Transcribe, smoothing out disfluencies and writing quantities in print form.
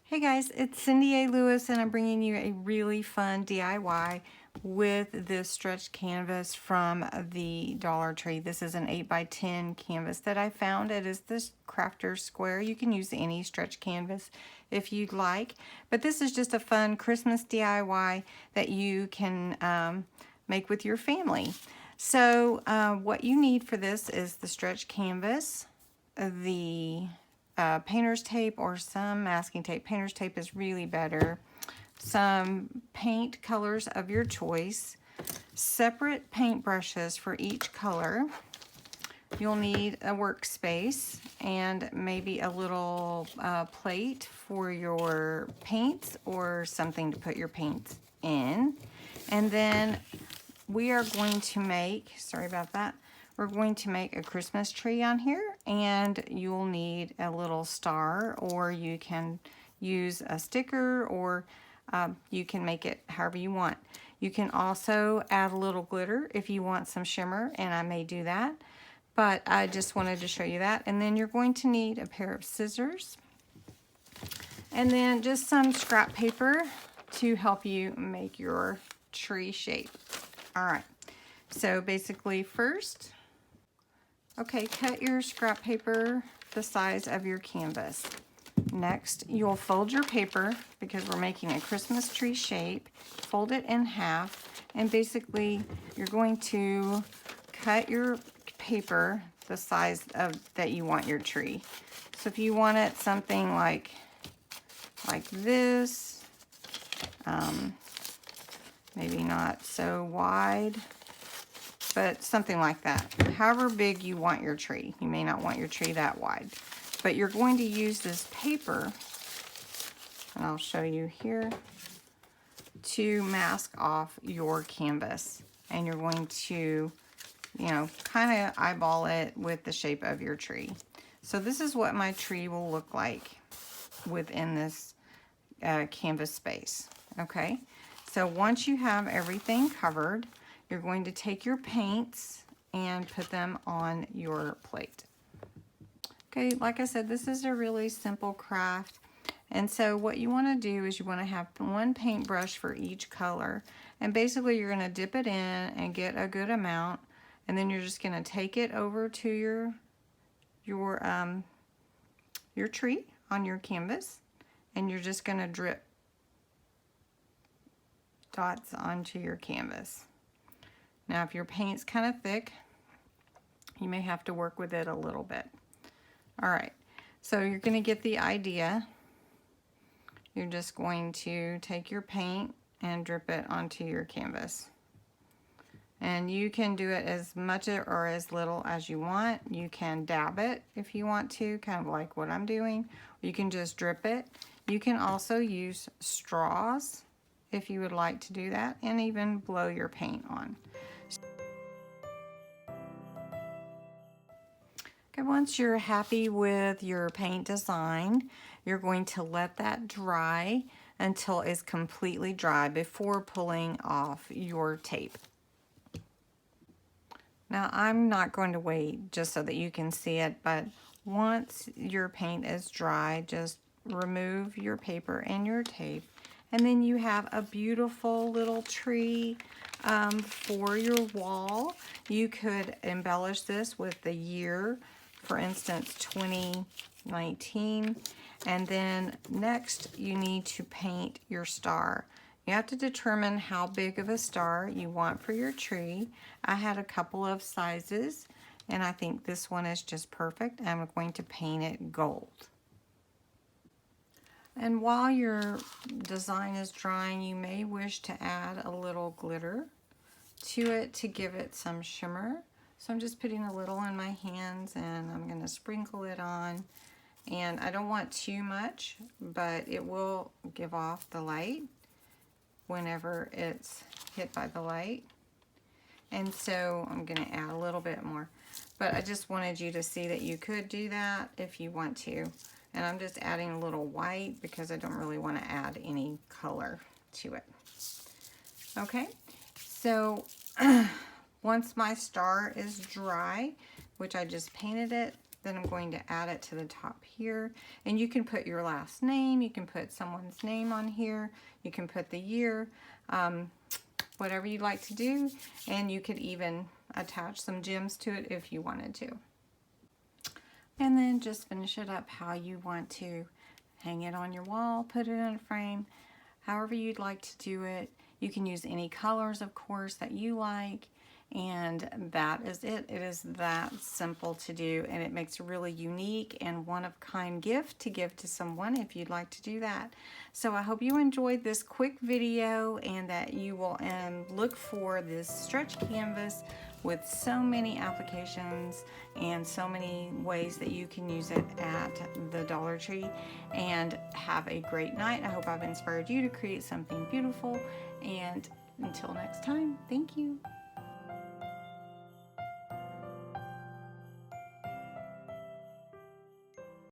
Hey guys, it's Cindy A. Lewis and I'm bringing you a really fun DIY with this stretched canvas from the Dollar Tree. This is an 8x10 canvas that I found. It is this Crafter's Square. You can use any stretch canvas if you'd like, but this is just a fun Christmas DIY that you can make with your family. So what you need for this is the stretch canvas, the painter's tape or some masking tape. Painter's tape is really better. Some paint colors of your choice. Separate paint brushes for each color. You'll need a workspace and maybe a little plate for your paints or something to put your paints in. And then we are going to make, sorry about that, we're going to make a Christmas tree on here, and you'll need a little star, or you can use a sticker, or you can make it however you want. You can also add a little glitter if you want some shimmer, and I may do that, but I just wanted to show you that. And then you're going to need a pair of scissors, and then just some scrap paper to help you make your tree shape. All right, so basically first, okay, cut your scrap paper the size of your canvas. Next, you'll fold your paper because we're making a Christmas tree shape. Fold it in half, and basically you're going to cut your paper the size of that you want your tree. So if you want it something like this, maybe not so wide, but something like that. However big you want your tree. You may not want your tree that wide, but you're going to use this paper, and I'll show you here, to mask off your canvas. And you're going to, kind of eyeball it with the shape of your tree. So this is what my tree will look like within this canvas space, okay? So once you have everything covered, you're going to take your paints and put them on your plate. Okay, like I said, this is a really simple craft. And so what you want to do is you want to have one paintbrush for each color. And basically you're going to dip it in and get a good amount. And then you're just going to take it over to your tree on your canvas. And you're just going to drip dots onto your canvas. Now, if your paint's kind of thick, you may have to work with it a little bit. All right, so you're going to get the idea. You're just going to take your paint and drip it onto your canvas. And you can do it as much or as little as you want. You can dab it if you want to, kind of like what I'm doing. You can just drip it. You can also use straws if you would like to do that, and even blow your paint on. Okay, once you're happy with your paint design, you're going to let that dry until it's completely dry before pulling off your tape. Now, I'm not going to wait just so that you can see it, but once your paint is dry, just remove your paper and your tape, and then you have a beautiful little tree for your wall. You could embellish this with the year, for instance, 2019. And then next, you need to paint your star. You have to determine how big of a star you want for your tree. I had a couple of sizes, and I think this one is just perfect. I'm going to paint it gold. And while your design is drying, you may wish to add a little glitter to it to give it some shimmer. So I'm just putting a little in my hands, and I'm going to sprinkle it on. And I don't want too much, but it will give off the light whenever it's hit by the light. And so I'm going to add a little bit more. But I just wanted you to see that you could do that if you want to. And I'm just adding a little white because I don't really want to add any color to it. Okay, so once my star is dry, which I just painted it, Then I'm going to add it to the top here. And you can put your last name, you can put someone's name on here, you can put the year, whatever you'd like to do. And you could even attach some gems to it if you wanted to. And then just finish it up how you want to. Hang it on your wall, put it in a frame, however you'd like to do it. You can use any colors, of course, that you like. And that is it. It is that simple to do, and it makes a really unique and one-of-kind gift to give to someone if you'd like to do that. So I hope you enjoyed this quick video and that you will look for this stretch canvas with so many applications and so many ways that you can use it at the Dollar Tree. And have a great night. I hope I've inspired you to create something beautiful, and until next time, thank you.